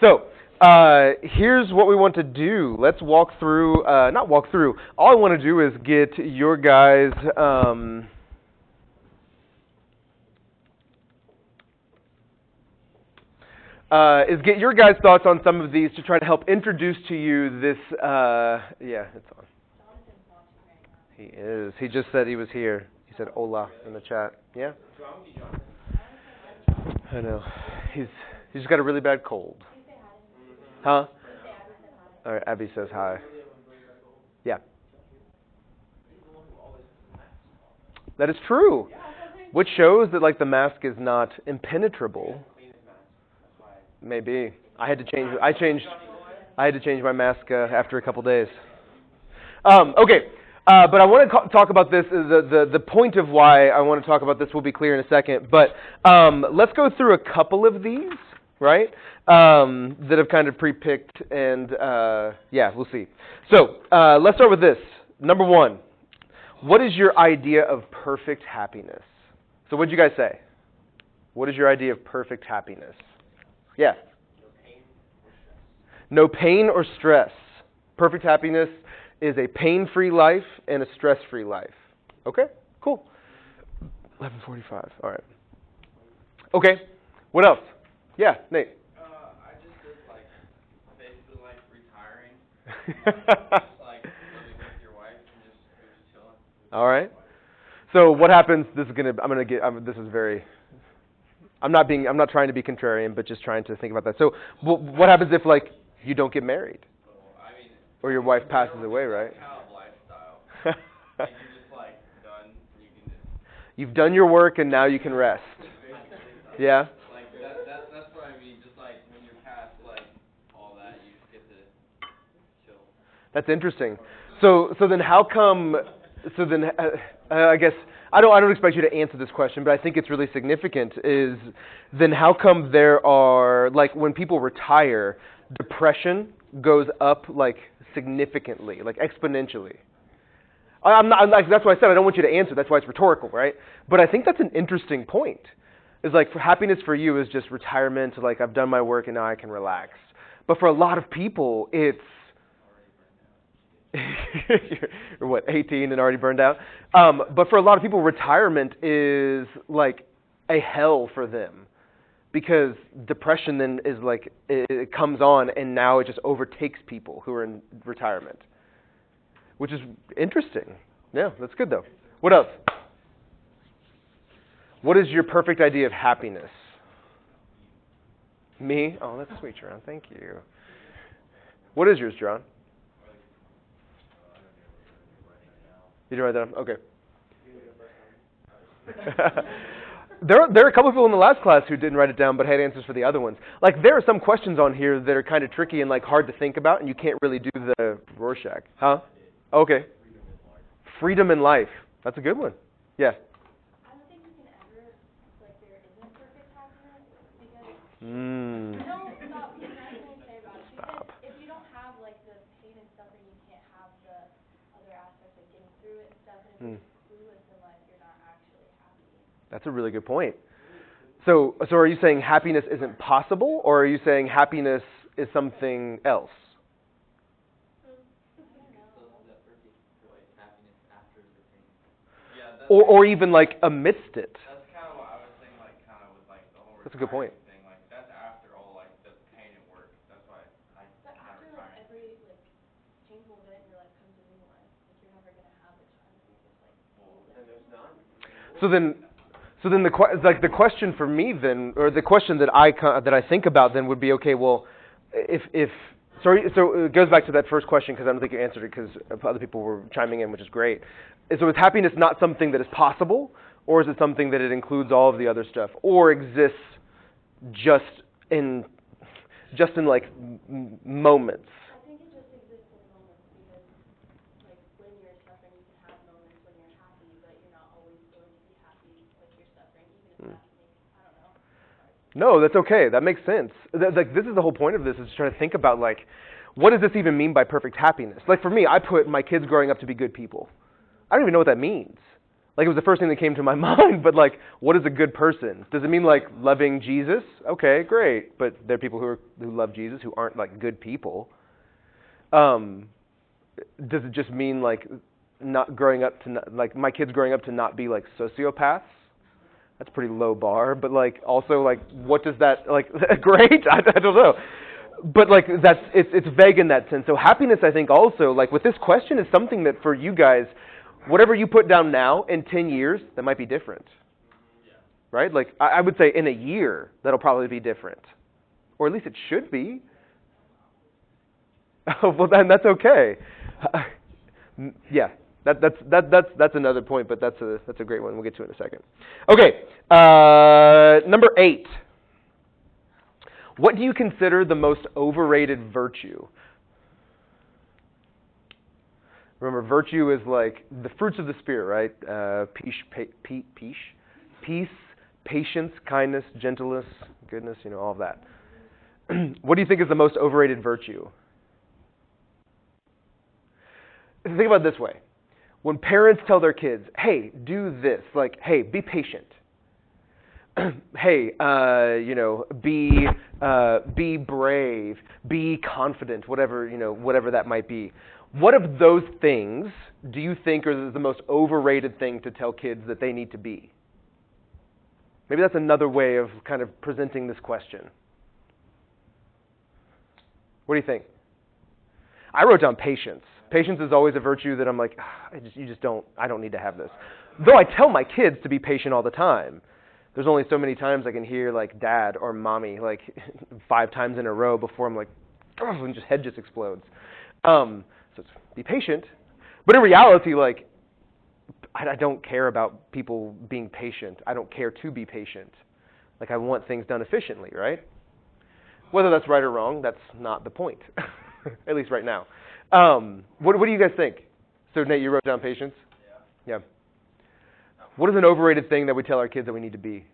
So, here's what we want to do. Let's walk through, not walk through, all I want to do is get your guys, thoughts on some of these to try to help introduce to you this, yeah, it's on. He is. He just said he was here. He said hola in the chat. Yeah? I know. He's just got a really bad cold. Huh? All right, Abby says hi. Yeah. That is true. Which shows that like the mask is not impenetrable. Maybe. I had to change my mask after a couple days. Okay. But I want to talk about this. The point of why I want to talk about this will be clear in a second. But let's go through a couple of these, right? That have kind of pre-picked, and yeah, we'll see. So let's start with this. Number one, what is your idea of perfect happiness? So what did you guys say? What is your idea of perfect happiness? Yeah. No pain or stress. Perfect happiness is a pain-free life and a stress-free life. Okay, cool. 11:45. All right. Okay. What else? Yeah, Nate. I just did basically retiring. Just living with your wife and just chilling. All right. So what happens? I'm not trying to be contrarian, but just trying to think about that. So what happens if you don't get married? Or your wife passes away, right? Kind of lifestyle. You're just done. You've done your work and now you can rest. Yeah? That's what I mean. Just when you're past all that, you just get to chill. That's interesting. So then how come, I guess, I don't expect you to answer this question, but I think it's really significant, is then how come there are, when people retire, depression goes up significantly, exponentially? That's why I said I don't want you to answer. That's why it's rhetorical, right? But I think that's an interesting point. Is for happiness for you is just retirement. I've done my work and now I can relax. But for a lot of people, it's you're what, 18 and already burned out? But for a lot of people, retirement is a hell for them. Because depression then is it comes on and now it just overtakes people who are in retirement. Which is interesting. Yeah, that's good though. What else? What is your perfect idea of happiness? Me? Oh, that's sweet, John. Thank you. What is yours, John? You didn't write that down? Okay. There are a couple of people in the last class who didn't write it down but had answers for the other ones. There are some questions on here that are kind of tricky and hard to think about, and you can't really do the Rorschach. Huh? Okay. Freedom in life. That's a good one. Yeah. I don't think you can ever, there isn't perfect happiness because stop. You know what I'm say about it? Stop. If you don't have the pain and suffering, you can't have the other aspects of getting through it and stuff. And if you're clueless in life, you're not actually happy. That's a really good point. So are you saying happiness isn't possible, or are you saying happiness is something else? Or even amidst it. That's kind of what I was saying, with the whole That's a good point. thing. That's after all the pain and work. That's why I But after every painful event in your life comes a new one. You're never gonna have the time to just there's none. So then the question for me then, or the question that I think about then would be, okay, well, so it goes back to that first question because I don't think you answered it because other people were chiming in, which is great. So is happiness not something that is possible, or is it something that it includes all of the other stuff, or exists just in moments? I think it just exists in moments because, when you're suffering, you can have moments when you're happy, but you're not always going to be happy if you're suffering, even if that makes, I don't know. No, that's okay. That makes sense. This is the whole point of this, is to try to think about, what does this even mean by perfect happiness? For me, I put my kids growing up to be good people. I don't even know what that means. Like, it was the first thing that came to my mind, but like, what is a good person? Does it mean like loving Jesus? Okay, great. But there are people who love Jesus who aren't like good people. Does it just mean like not growing up to not, like my kids growing up to not be like sociopaths? That's a pretty low bar, but like also like what does that like great? I don't know. But like it's vague in that sense. So happiness, I think also like with this question is something that for you guys, whatever you put down now in 10 years, that might be different. Right? Like I would say in a year that'll probably be different. Or at least it should be. Well then that's okay. Yeah. That's another point, but that's a great one. We'll get to it in a second. Okay, number 8. What do you consider the most overrated virtue? Remember, virtue is like the fruits of the Spirit, right? Peace, patience, kindness, gentleness, goodness, all of that. What do you think is the most overrated virtue? Think about it this way. When parents tell their kids, hey, do this, like, hey, be patient. Hey, be brave, be confident, whatever that might be. What of those things do you think are the most overrated thing to tell kids that they need to be? Maybe that's another way of kind of presenting this question. What do you think? I wrote down patience. Patience is always a virtue that I'm like, I don't need to have this. Though I tell my kids to be patient all the time. There's only so many times I can hear like dad or mommy like 5 times in a row before I'm like, and head just explodes. So it's, be patient. But in reality, like, I don't care about people being patient. I don't care to be patient. Like, I want things done efficiently, right? Whether that's right or wrong, that's not the point. At least right now. What do you guys think? So Nate, you wrote down patience? Yeah. What is an overrated thing that we tell our kids that we need to be?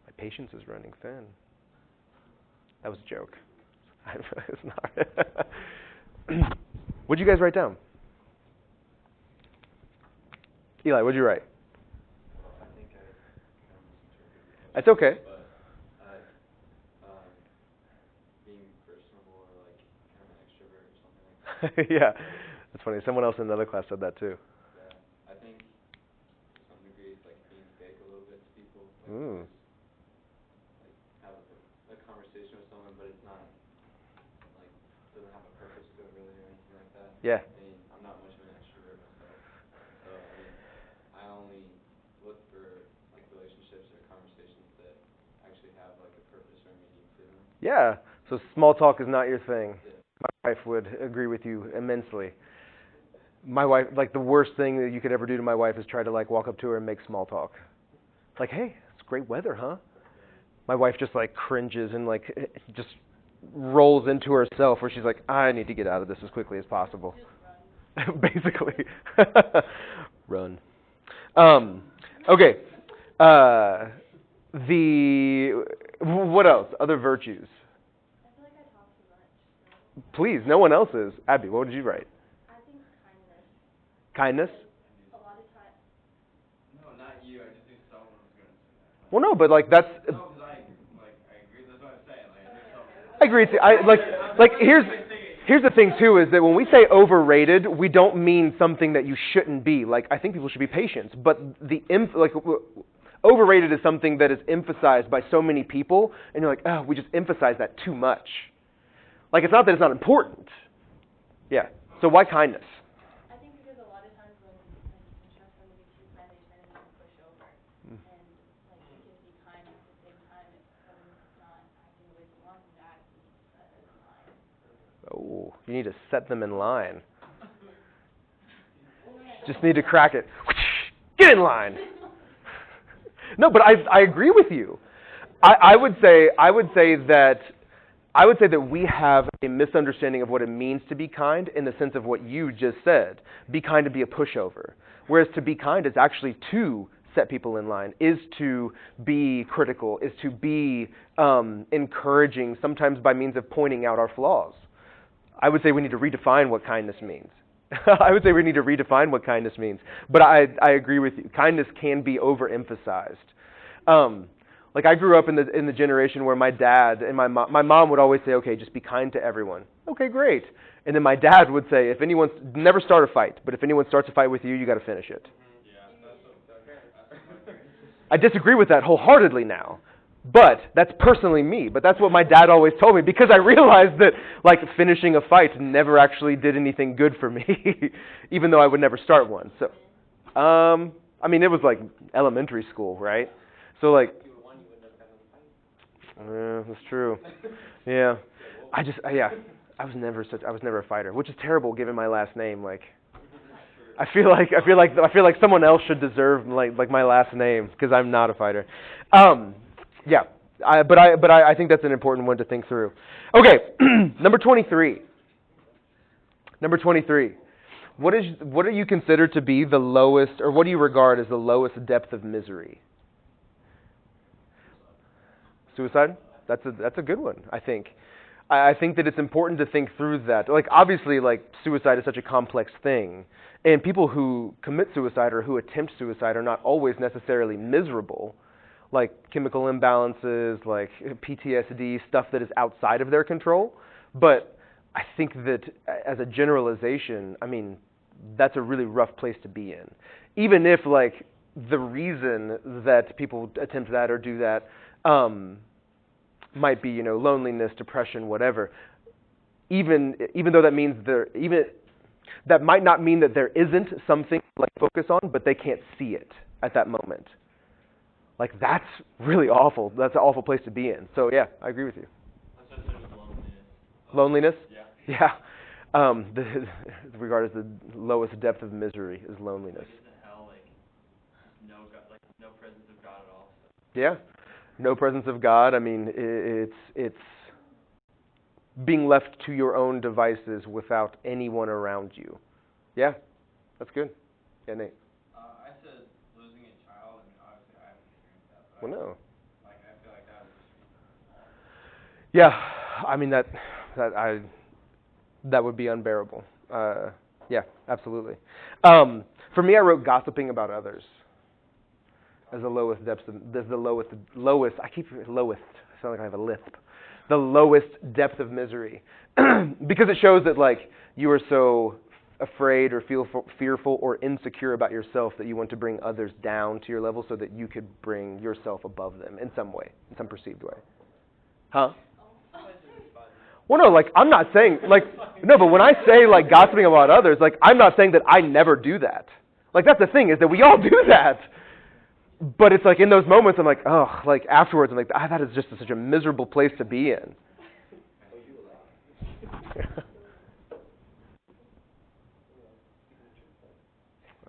My patience is running thin. That was a joke. It's not. What'd you guys write down? Eli, what'd you write? I think I misinterpreted. That's okay. But being personable or like kind of an extrovert or something like that. Yeah, that's funny. Someone else in another class said that too. Yeah, I think to some degree it's like being fake a little bit to people. Mm. Like have a conversation with someone, but it's not like doesn't have a purpose to it really or anything like that. Yeah. I mean, I'm not much of an extrovert myself, so I mean, I only look for like relationships or conversations that actually have like a purpose or meaning to them. Yeah. So small talk is not your thing. Yeah. My wife would agree with you immensely. My wife, like the worst thing that you could ever do to my wife is try to like walk up to her and make small talk. Like, hey, it's great weather, huh? My wife just like cringes and like just rolls into herself where she's like, I need to get out of this as quickly as possible. Basically. Run. Okay. What else? Other virtues. I feel like I talk too much. So. Please, no one else is. Abby, what did you write? I think kindness. Kindness? A lot of times. No, not you. I just knew someone was gonna say that. Well, no, but like that's. No, because I agree. That's what I'm saying. Like, I knew someone. I agree. Here's the thing too is that when we say overrated, we don't mean something that you shouldn't be. Like I think people should be patient, but overrated is something that is emphasized by so many people, and you're like, oh, we just emphasize that too much. Like it's not that it's not important. Yeah. So why kindness? I think because a lot of times when you trust somebody too kind, they turn into a pushover. And like you can be kind at the same time if someone's not acting the way you want them to act, you need to set them in line. Oh, you need to set them in line. Just need to crack it. Get in line. No, but I agree with you. I would say that we have a misunderstanding of what it means to be kind in the sense of what you just said. Be kind to be a pushover. Whereas to be kind is actually to set people in line, is to be critical, is to be encouraging, sometimes by means of pointing out our flaws. I would say we need to redefine what kindness means. I would say we need to redefine what kindness means. But I agree with you. Kindness can be overemphasized. Like I grew up in the generation where my dad and my mom would always say, okay, just be kind to everyone. Okay, great. And then my dad would say, if anyone, never start a fight, but if anyone starts a fight with you, you got to finish it. I disagree with that wholeheartedly now. But that's personally me. But that's what my dad always told me because I realized that like finishing a fight never actually did anything good for me, even though I would never start one. So, I mean, it was like elementary school, right? So like, that's true. Yeah, I was never a fighter, which is terrible given my last name. Like, I feel like someone else should deserve like my last name because I'm not a fighter. Yeah, but I think that's an important one to think through. Okay, number 23. Number 23. What do you consider to be the lowest, or what do you regard as the lowest depth of misery? Suicide? That's a good one, I think. I think that it's important to think through that. Like, obviously, like, suicide is such a complex thing. And people who commit suicide or who attempt suicide are not always necessarily miserable. Like chemical imbalances, like PTSD, stuff that is outside of their control. But I think that as a generalization, I mean, that's a really rough place to be in. Even if, like, the reason that people attempt that or do that might be, you know, loneliness, depression, whatever. Even though that means that might not mean that there isn't something to like focus on, but they can't see it at that moment. Like that's really awful. That's an awful place to be in. So yeah, I agree with you. Loneliness? Yeah. Regarded as the lowest depth of misery is loneliness. Isn't hell like no presence of God at all? Yeah. No presence of God. I mean, it's being left to your own devices without anyone around you. Yeah, that's good. Yeah, Nate. I said losing a child. I mean, obviously I haven't experienced that. But Well, no. I feel like that was just. Yeah, I mean that would be unbearable. Yeah, absolutely. For me, I wrote gossiping about others as the lowest depths. The lowest. I keep lowest. I sound like I have a lisp. The lowest depth of misery, because it shows that like you are so afraid or fearful or insecure about yourself that you want to bring others down to your level so that you could bring yourself above them in some way, in some perceived way. Huh? Well, no, like I'm not saying like no, but when I say like gossiping about others, like I'm not saying that I never do that. Like that's the thing is that we all do that. But it's like in those moments, I'm like, oh, like afterwards, I'm like, that is just such a miserable place to be in.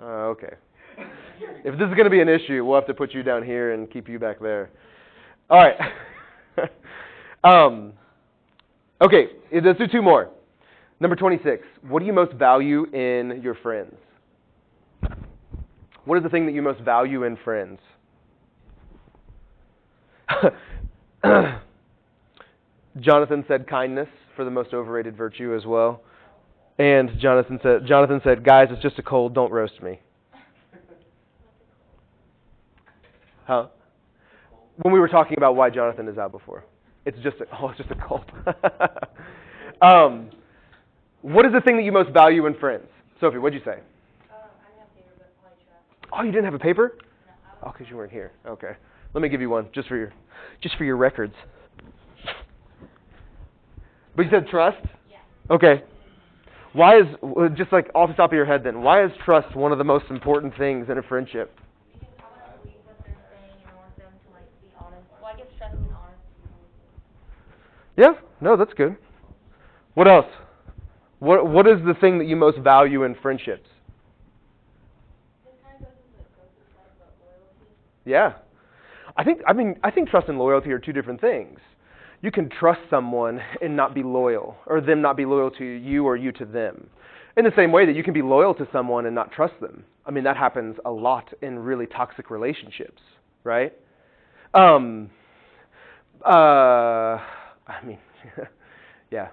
Okay. If this is going to be an issue, we'll have to put you down here and keep you back there. All right. Okay, let's do two more. Number 26. What do you most value in your friends? What is the thing that you most value in friends? Jonathan said kindness for the most overrated virtue as well. And Jonathan said, guys, it's just a cold, don't roast me. Huh? When we were talking about why Jonathan is out before. It's just a cold. What is the thing that you most value in friends? Sophie, what'd you say? I didn't have paper, but probably trust. Oh, you didn't have a paper? No, Oh, because you weren't here. Okay. Let me give you one, just for your records. But you said trust? Yeah. Okay. Why is, just like off the top of your head then, why is trust one of the most important things in a friendship? Because I want to believe what they're saying and I want them to like be honest. Well, I guess trust and honesty. Yeah, no, that's good. What else? What is the thing that you most value in friendships? This kind of goes into the closest side about loyalty. Yeah. I think trust and loyalty are two different things. You can trust someone and not be loyal, or them not be loyal to you or you to them. In the same way that you can be loyal to someone and not trust them. I mean, that happens a lot in really toxic relationships, right? I mean, yeah.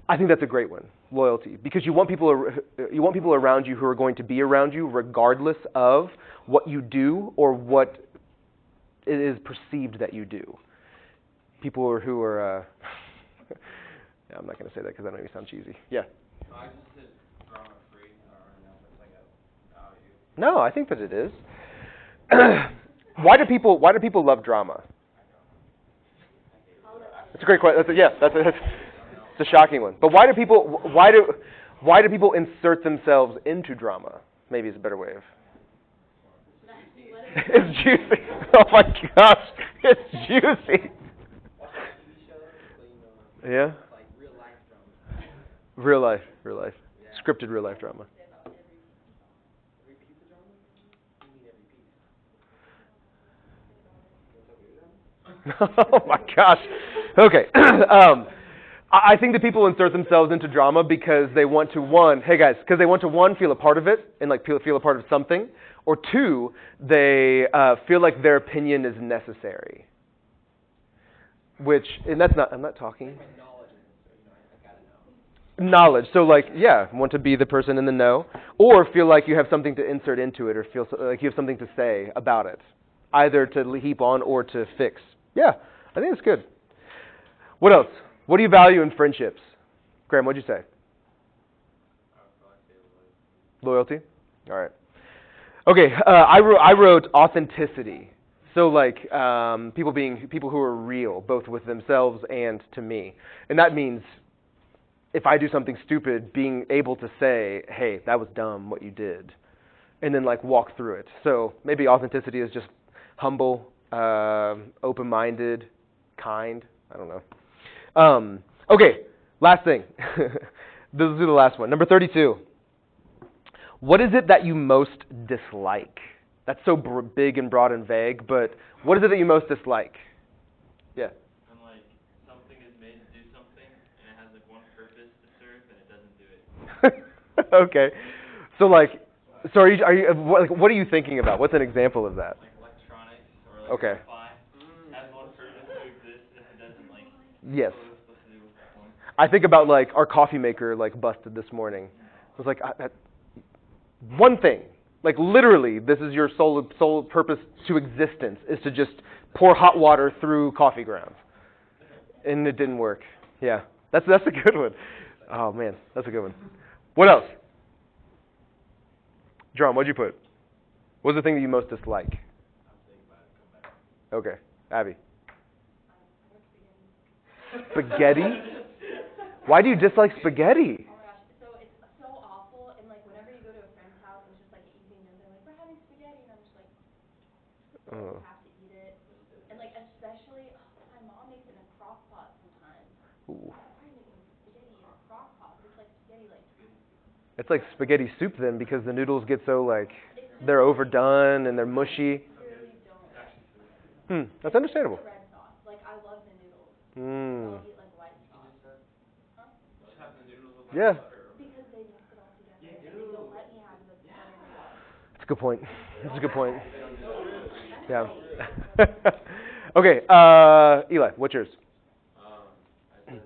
I think that's a great one, loyalty, because you want people around you who are going to be around you regardless of what you do or what it is perceived that you do. People who are yeah, I'm not going to say that because I know you sound cheesy. Yeah. I just said drama free. I don't really know if it's like a value. No, I think that it is. Why do people love drama? That's a great question. It's a shocking one. But why do people insert themselves into drama? Maybe is a better way of. It's juicy. Oh my gosh, it's juicy. Yeah. Like real life drama. Real life, scripted real life drama. Every piece of drama? You mean every piece? Oh my gosh. Okay. I think that people insert themselves into drama because they want to because they want to feel a part of it and like feel a part of something, or two, they feel like their opinion is necessary. And that's not. I'm not talking. Knowledge. So want to be the person in the know, or feel like you have something to insert into it, or feel like you have something to say about it, either to heap on or to fix. Yeah, I think it's good. What else? What do you value in friendships? Graham, what'd you say? Loyalty? All right. Okay, I wrote authenticity. So people who are real, both with themselves and to me. And that means if I do something stupid, being able to say, hey, that was dumb what you did. And then walk through it. So maybe authenticity is just humble, open-minded, kind. I don't know. Okay, last thing. This is the last one. Number 32. What is it that you most dislike? That's so big and broad and vague, but what is it that you most dislike? Yeah. And something is made to do something, and it has one purpose to serve, and it doesn't do it. Okay. So are you what are you thinking about? What's an example of that? Like electronics or Okay. Wi-Fi has one purpose to exist, and if it doesn't Yes. what it's supposed to do with that one. I think about our coffee maker busted this morning. It was that one thing. Literally, this is your sole purpose to existence is to just pour hot water through coffee grounds, and it didn't work. Yeah, that's a good one. Oh man, that's a good one. What else? John, what'd you put? What's the thing that you most dislike? Okay, Abby. Spaghetti? Why do you dislike spaghetti? Oh my gosh, so it's so awful, and whenever you go to a friend's house, it's just evening, and they're we're having spaghetti, and I'm just Oh. have to eat it, and especially, my mom makes it in a crock pot sometimes. Ooh. Why are you making spaghetti in a crock pot? It's spaghetti, It's like spaghetti soup then, because the noodles get so they're overdone and they're mushy. really don't. That's understandable. The red sauce, I love the noodles. Mm. I'll eat white sauce. Huh? Just have the noodles with Yeah. Because they mix it all together, and they don't let me have the butter noodles. That's a good point. That's a good point. Yeah. Okay, Eli, what's yours? I said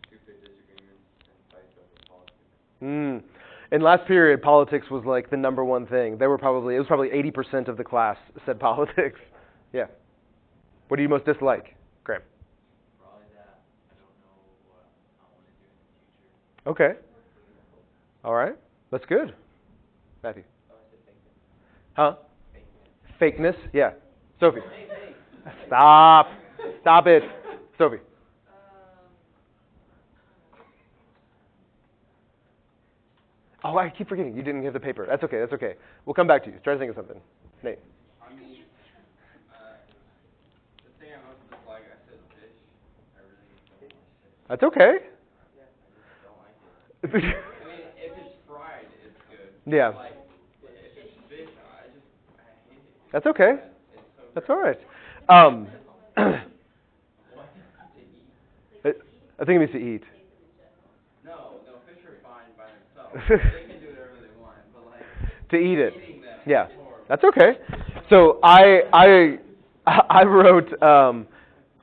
stupid disagreements and fights over politics. In last period, politics was the number one thing. It was probably 80% of the class said politics. Yeah. What do you most dislike, Graham? Probably that I don't know what I want to do in the future. Okay. All right. That's good. Matthew. Oh, I said fakeness. Huh? Fakeness. Fakeness? Yeah. Sophie. Stop. Stop it. Sophie. Oh, I keep forgetting. You didn't give the paper. That's okay. That's okay. We'll come back to you. Try to think of something. Nate. I mean, the thing I most dislike, I said fish. I really don't like fish. That's okay. Yeah, I just don't like it. I mean, if it's fried, it's good. Yeah. If it's fish, I hate it. That's okay. It's so That's all right. What? To eat? I think it means to eat. No, fish are fine by themselves. They can do whatever they want, but To eat it. eating them Yeah. is horrible. That's okay. So I wrote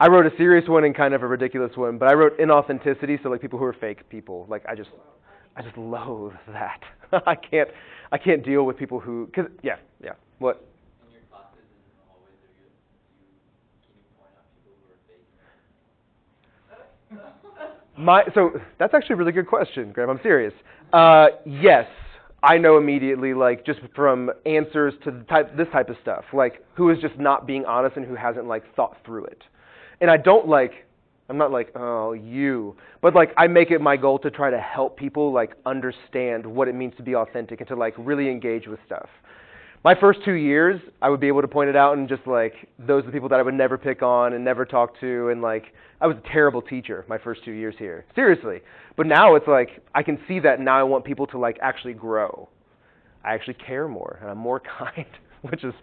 I wrote a serious one and kind of a ridiculous one, but I wrote inauthenticity, so like people who are fake people. Like I just loathe that. I can't deal with people who, cause yeah. What? In your classes and in the hallways, can you point out people who are fake? So that's actually a really good question, Graham. I'm serious. Yes, I know immediately, like just from answers to this type of stuff, like who is just not being honest and who hasn't like thought through it. And I'm not like, oh, you, but like I make it my goal to try to help people like understand what it means to be authentic and to like really engage with stuff. My first 2 years, I would be able to point it out and just like, those are the people that I would never pick on and never talk to. And like, I was a terrible teacher my first 2 years here. Seriously. But now it's like, I can see that now I want people to like actually grow. I actually care more and I'm more kind, which is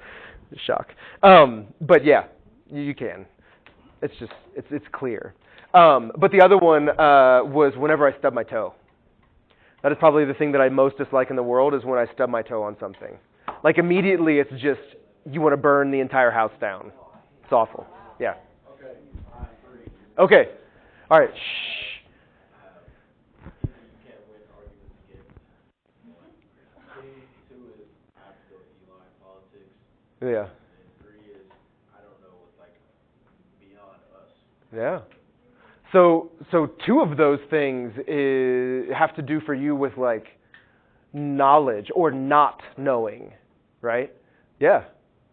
a shock. But yeah, you can. It's just, it's clear. But the other one was whenever I stub my toe. That is probably the thing that I most dislike in the world is when I stub my toe on something. Like immediately it's just, you want to burn the entire house down. It's awful. Yeah. Okay. All right. Shh. You can't win arguments against one. 2 is absolutely Eli politics. Yeah. And 3 is, I don't know, what's like beyond us. Yeah. So 2 of those things have to do for you with like knowledge or not knowing, right? Yeah,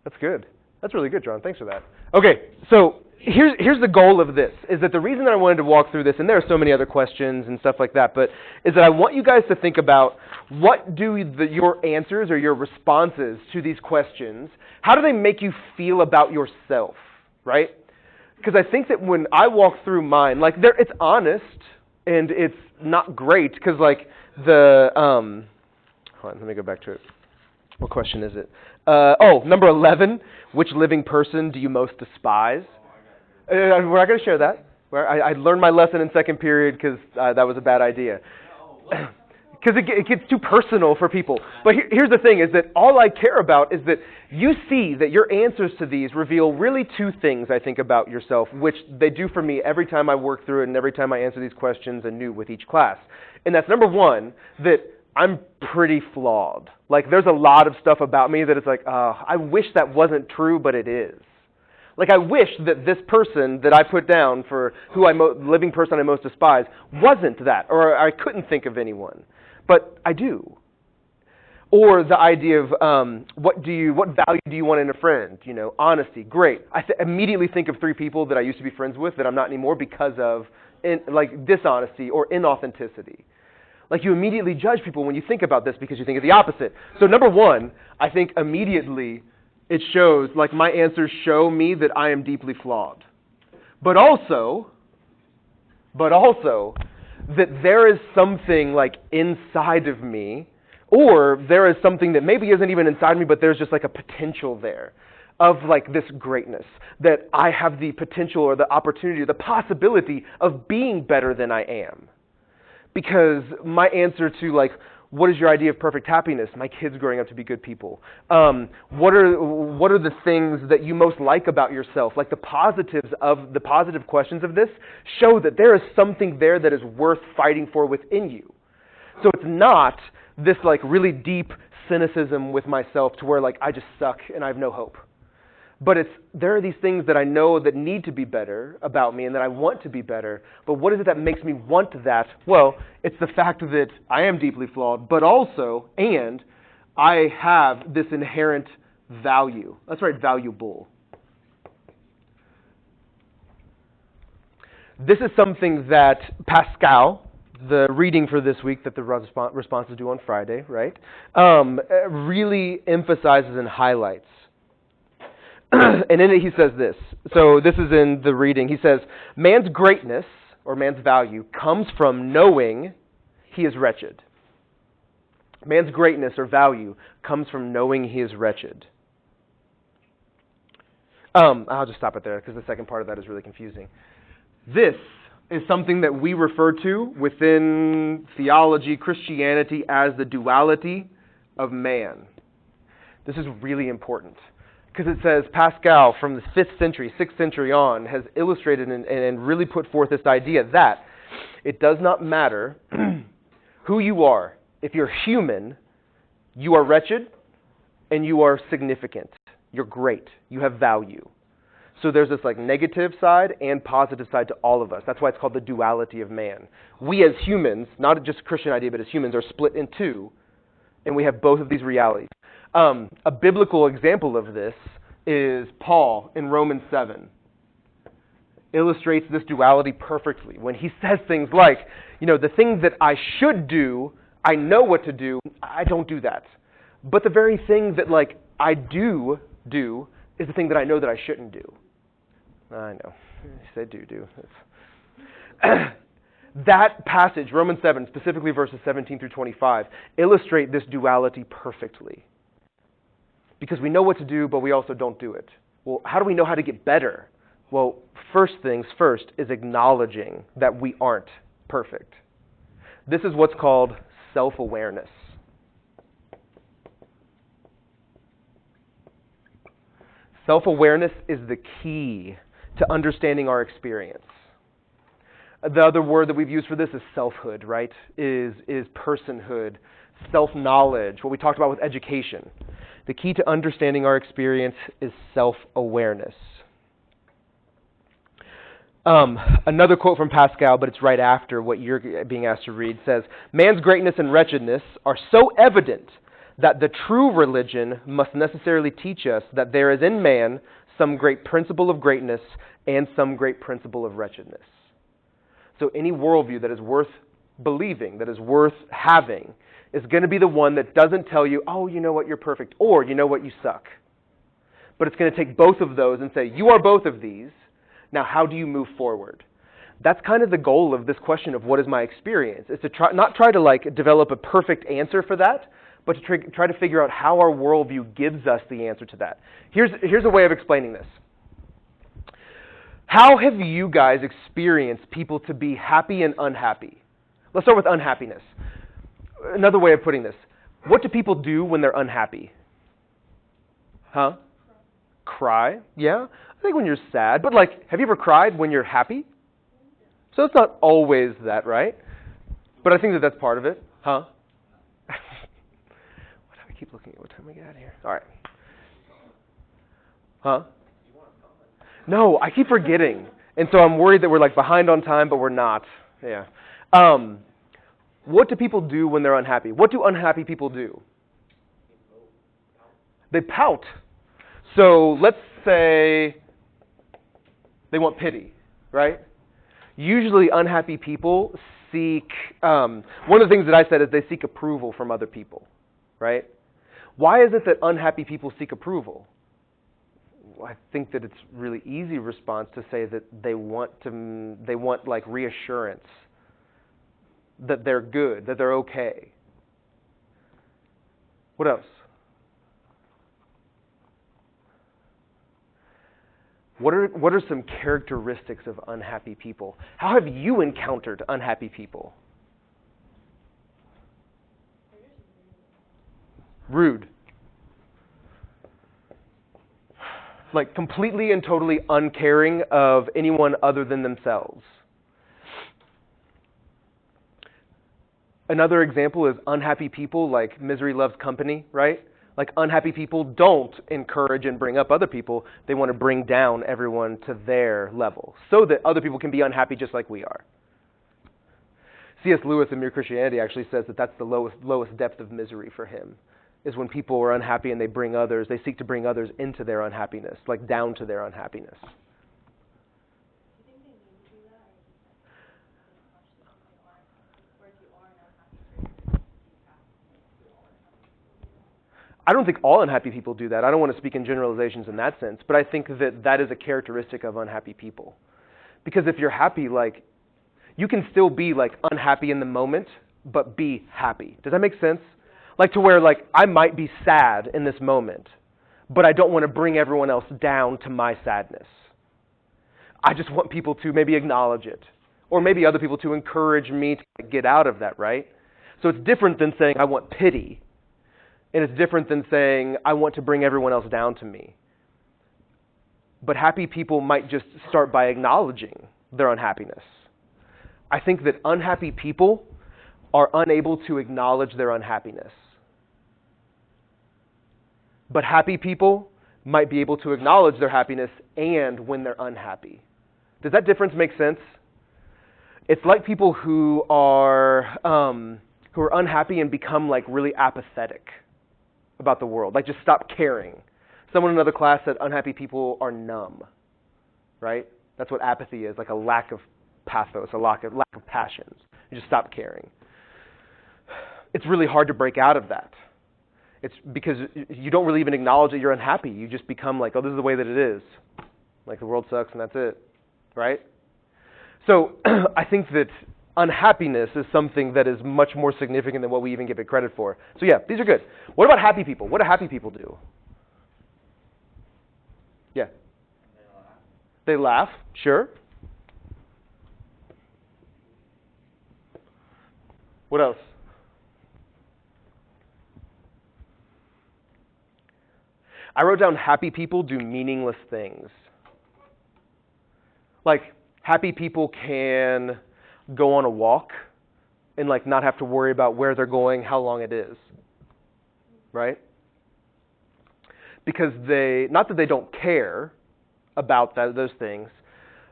that's good. That's really good, John. Thanks for that. Okay, so here's the goal of this, is that the reason that I wanted to walk through this, and there are so many other questions and stuff like that, but is that I want you guys to think about what do your answers or your responses to these questions, how do they make you feel about yourself, right? Because I think that when I walk through mine, like it's honest and it's not great because like hold on, let me go back to it. What question is it? Number 11, which living person do you most despise? We're not going to share that. I learned my lesson in second period because that was a bad idea. Because it gets too personal for people. But here's the thing, is that all I care about is that you see that your answers to these reveal really 2 things, I think, about yourself, which they do for me every time I work through it and every time I answer these questions anew with each class. And that's number 1, that I'm pretty flawed. Like, there's a lot of stuff about me that it's like, I wish that wasn't true, but it is. Like, I wish that this person that I put down for who living person I most despise wasn't that, or I couldn't think of anyone. But I do. Or the idea of what value do you want in a friend? You know, honesty, great. I immediately think of 3 people that I used to be friends with that I'm not anymore because of dishonesty or inauthenticity. Like you immediately judge people when you think about this because you think of the opposite. So number 1, I think immediately it shows, like my answers show me that I am deeply flawed. But also that there is something like inside of me, or there is something that maybe isn't even inside me, but there's just like a potential there of like this greatness, that I have the potential or the opportunity or the possibility of being better than I am. Because my answer to like, what is your idea of perfect happiness? My kids growing up to be good people. What are the things that you most like about yourself? Like the positive questions of this show that there is something there that is worth fighting for within you. So it's not this like really deep cynicism with myself to where like I just suck and I have no hope. But there are these things that I know that need to be better about me and that I want to be better. But what is it that makes me want that? Well, it's the fact that I am deeply flawed, but also, and I have this inherent value. Let's write valuable. This is something that Pascal, the reading for this week that the response is due on Friday, right, really emphasizes and highlights. And in it he says this. So this is in the reading. He says, man's greatness, or man's value, comes from knowing he is wretched. Man's greatness or value comes from knowing he is wretched. I'll just stop it there because the second part of that is really confusing. This is something that we refer to within theology, Christianity, as the duality of man. This is really important. Because it says Pascal from the 5th century, 6th century on, has illustrated and really put forth this idea that it does not matter who you are. If you're human, you are wretched and you are significant. You're great. You have value. So there's this like negative side and positive side to all of us. That's why it's called the duality of man. We as humans, not just a Christian idea, but as humans, are split in two, and we have both of these realities. A biblical example of this is Paul in Romans 7. Illustrates this duality perfectly when he says things like, the thing that I should do, I know what to do, I don't do that. But the very thing that I do is the thing that I know that I shouldn't do. I know. I said do. That passage, Romans 7, specifically verses 17 through 25, illustrate this duality perfectly. Because we know what to do, but we also don't do it. Well, how do we know how to get better? Well, first things first is acknowledging that we aren't perfect. This is what's called self-awareness. Self-awareness is the key to understanding our experience. The other word that we've used for this is selfhood, right? Is personhood, self-knowledge, what we talked about with education. The key to understanding our experience is self-awareness. Another quote from Pascal, but it's right after what you're being asked to read, says, "Man's greatness and wretchedness are so evident that the true religion must necessarily teach us that there is in man some great principle of greatness and some great principle of wretchedness." So any worldview that is worth believing, that is worth having, is going to be the one that doesn't tell you, oh, you know what, you're perfect, or you know what, you suck. But it's going to take both of those and say, you are both of these. Now, how do you move forward? That's kind of the goal of this question of what is my experience, is to not try to develop a perfect answer for that, but to try to figure out how our worldview gives us the answer to that. Here's a way of explaining this. How have you guys experienced people to be happy and unhappy? Let's start with unhappiness. Another way of putting this. What do people do when they're unhappy? Huh? Cry? Yeah? I think when you're sad. But have you ever cried when you're happy? So it's not always that, right? But I think that that's part of it. Huh? What do I keep looking at? What time we get out of here? All right. Huh? No, I keep forgetting. And so I'm worried that we're behind on time, but we're not. Yeah. What do people do when they're unhappy? What do unhappy people do? They pout. So let's say they want pity, right? Usually unhappy people seek, one of the things that I said is they seek approval from other people, right? Why is it that unhappy people seek approval? Well, I think that it's really easy response to say that they want reassurance that they're good, that they're okay. What else? What are some characteristics of unhappy people? How have you encountered unhappy people? Rude. Completely and totally uncaring of anyone other than themselves. Another example is unhappy people, misery loves company, right? Unhappy people don't encourage and bring up other people. They want to bring down everyone to their level so that other people can be unhappy just like we are. C.S. Lewis in Mere Christianity actually says that that's the lowest depth of misery for him, is when people are unhappy and they seek to bring others into their unhappiness, down to their unhappiness. I don't think all unhappy people do that. I don't want to speak in generalizations in that sense, but I think that is a characteristic of unhappy people. Because if you're happy, you can still be unhappy in the moment, but be happy. Does that make sense? To where I might be sad in this moment, but I don't want to bring everyone else down to my sadness. I just want people to maybe acknowledge it, or maybe other people to encourage me to get out of that, right? So it's different than saying I want pity. And it's different than saying, I want to bring everyone else down to me. but happy people might just start by acknowledging their unhappiness. I think that unhappy people are unable to acknowledge their unhappiness. But happy people might be able to acknowledge their happiness and when they're unhappy. Does that difference make sense? It's like people who are unhappy and become like really apathetic about the world, like just stop caring. Someone in another class said unhappy people are numb, right? That's what apathy is, like a lack of pathos, a lack of passions. You just stop caring. It's really hard to break out of that. It's because you don't really even acknowledge that you're unhappy. You just become like, oh, this is the way that it is. Like the world sucks and that's it, right? So I think that unhappiness is something that is much more significant than what we even give it credit for. So yeah, these are good. What about happy people? What do happy people do? Yeah. They laugh, sure. What else? I wrote down happy people do meaningless things. Like, happy people can go on a walk and like not have to worry about where they're going, how long it is. Right? Because not that they don't care about those things,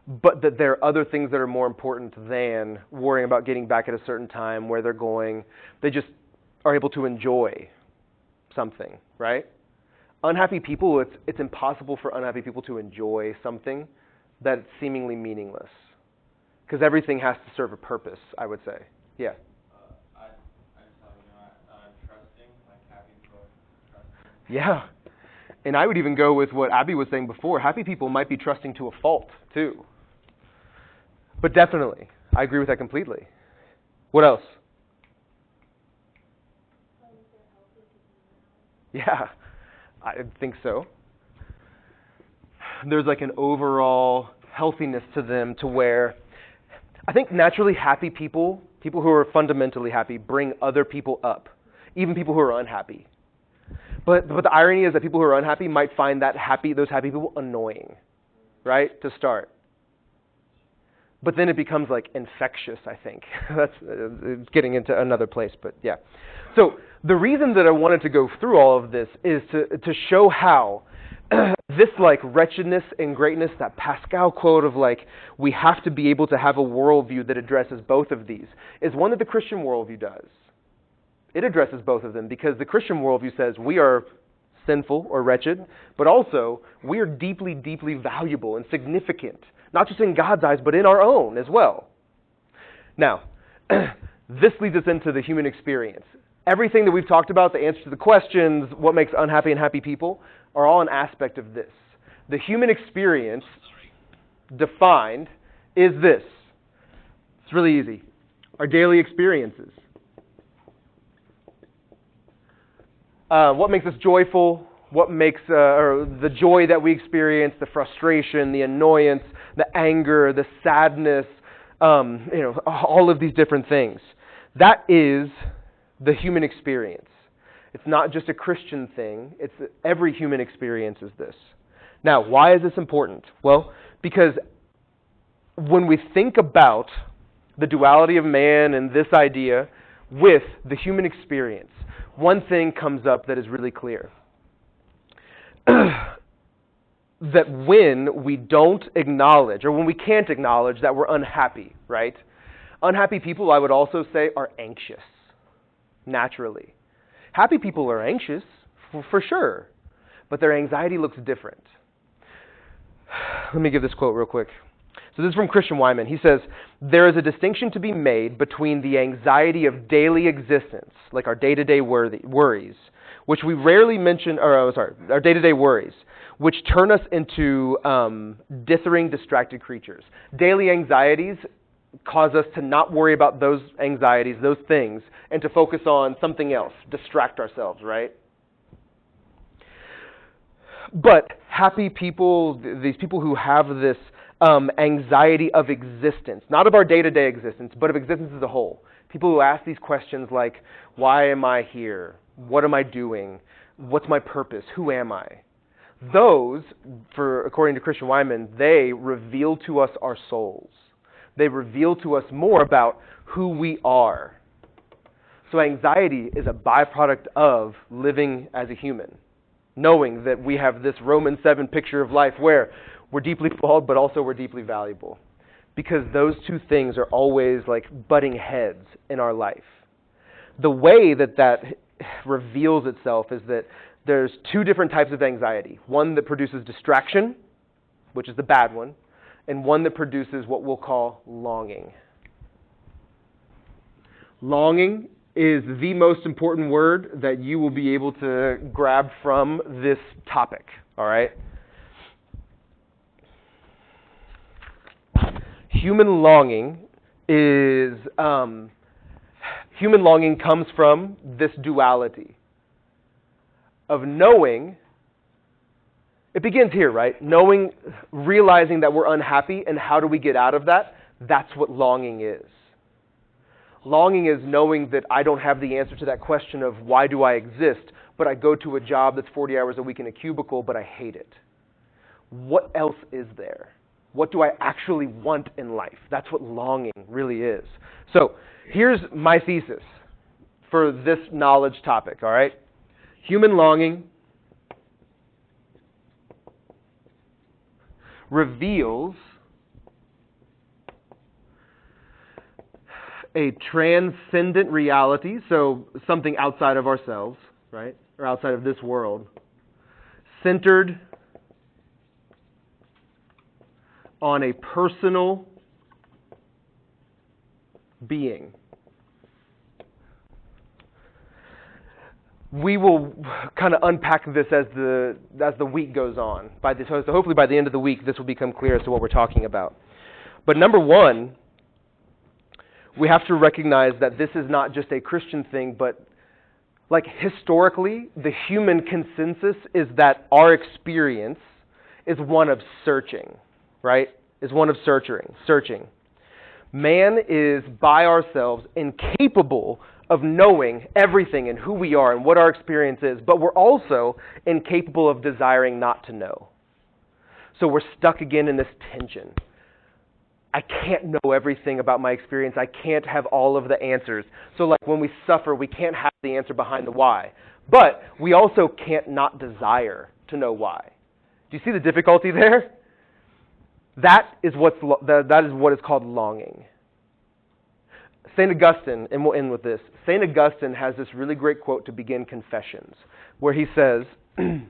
but that there are other things that are more important than worrying about getting back at a certain time, where they're going. They just are able to enjoy something, right? Unhappy people, it's impossible for unhappy people to enjoy something that's seemingly meaningless. Because everything has to serve a purpose, I would say. Yeah. I just thought, trusting, like happy people trusting. Yeah. And I would even go with what Abby was saying before. Happy people might be trusting to a fault, too. But definitely, I agree with that completely. What else? Yeah, I think so. There's like an overall healthiness to them to where I think naturally happy people who are fundamentally happy, bring other people up, even people who are unhappy. But the irony is that people who are unhappy might find those happy people annoying, right, to start. But then it becomes like infectious, I think. It's getting into another place, but yeah. So the reason that I wanted to go through all of this is to show how this like wretchedness and greatness, that Pascal quote of like, we have to be able to have a worldview that addresses both of these, is one that the Christian worldview does. It addresses both of them because the Christian worldview says we are sinful or wretched, but also we are deeply, deeply valuable and significant, not just in God's eyes, but in our own as well. Now, this leads us into the human experience. Everything that we've talked about, the answer to the questions, what makes unhappy and happy people, are all an aspect of this. The human experience defined is this. It's really easy. Our daily experiences. What makes us joyful? What makes or the joy that we experience, the frustration, the annoyance, the anger, the sadness, all of these different things. That is the human experience. It's not just a Christian thing. It's every human experience is this. Now, why is this important? Well, because when we think about the duality of man and this idea with the human experience, one thing comes up that is really clear. That when we don't acknowledge, or when we can't acknowledge that we're unhappy, right? Unhappy people, I would also say, are anxious, naturally. Happy people are anxious, for sure, but their anxiety looks different. Let me give this quote real quick. So this is from Christian Wyman. He says, there is a distinction to be made between the anxiety of daily existence, like our day-to-day worries, which we rarely mention, our day-to-day worries, which turn us into dithering, distracted creatures. Daily anxieties cause us to not worry about those anxieties, those things, and to focus on something else, distract ourselves, right? But happy people, these people who have this anxiety of existence, not of our day-to-day existence, but of existence as a whole. People who ask these questions like, why am I here? What am I doing? What's my purpose? Who am I? Those, according to Christian Wyman, they reveal to us our souls. They reveal to us more about who we are. So anxiety is a byproduct of living as a human, knowing that we have this Romans 7 picture of life where we're deeply flawed, but also we're deeply valuable. Because those two things are always like butting heads in our life. The way that reveals itself is that there's two different types of anxiety. One that produces distraction, which is the bad one, and one that produces what we'll call longing. Longing is the most important word that you will be able to grab from this topic, all right? Human longing comes from this duality of knowing. It begins here, right? Knowing, realizing that we're unhappy, and how do we get out of that? That's what longing is. Longing is knowing that I don't have the answer to that question of why do I exist, but I go to a job that's 40 hours a week in a cubicle, but I hate it. What else is there? What do I actually want in life? That's what longing really is. So here's my thesis for this knowledge topic, all right? Human longing reveals a transcendent reality, so something outside of ourselves, right? Or outside of this world, centered on a personal being. We will kind of unpack this as the week goes on. So hopefully by the end of the week, this will become clear as to what we're talking about. But number one, we have to recognize that this is not just a Christian thing, but like historically, the human consensus is that our experience is one of searching, right? Is one of searching. Man is by ourselves incapable of knowing everything and who we are and what our experience is, but we're also incapable of desiring not to know. So we're stuck again in this tension. I can't know everything about my experience. I can't have all of the answers. So like when we suffer, we can't have the answer behind the why. But we also can't not desire to know why. Do you see the difficulty there? That is what is called longing. St. Augustine, and we'll end with this. St. Augustine has this really great quote to begin Confessions, where he says, I'm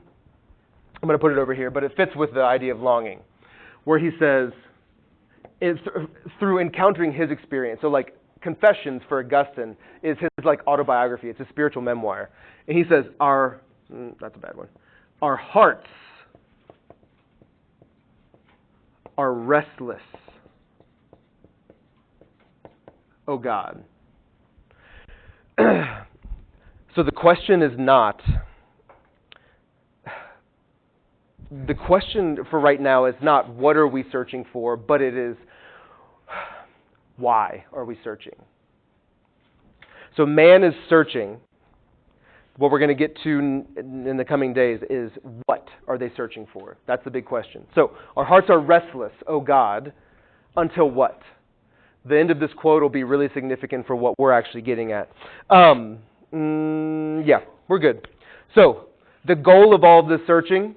going to put it over here, but it fits with the idea of longing, where he says, it's through encountering his experience. So like Confessions for Augustine is his like autobiography. It's a spiritual memoir. And he says, that's a bad one. Our hearts are restless, O God. So the question is not, the question for right now is not what are we searching for, but it is why are we searching? So man is searching. What we're going to get to in the coming days is what are they searching for? That's the big question. So our hearts are restless, O God, until what? The end of this quote will be really significant for what we're actually getting at. Yeah, we're good. So the goal of all of this searching,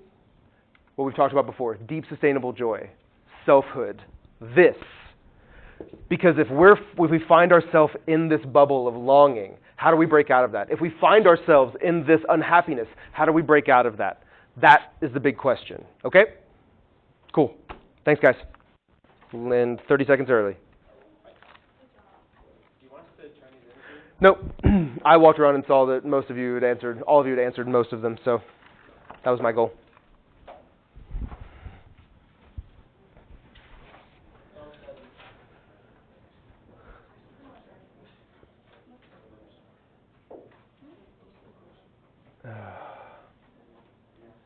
what we've talked about before, deep sustainable joy, selfhood, this. Because if we find ourselves in this bubble of longing, how do we break out of that? If we find ourselves in this unhappiness, how do we break out of that? That is the big question. Okay? Cool. Thanks, guys. And 30 seconds early. Do you want us to turn these in? Nope. I walked around and saw that all of you had answered most of them, so that was my goal.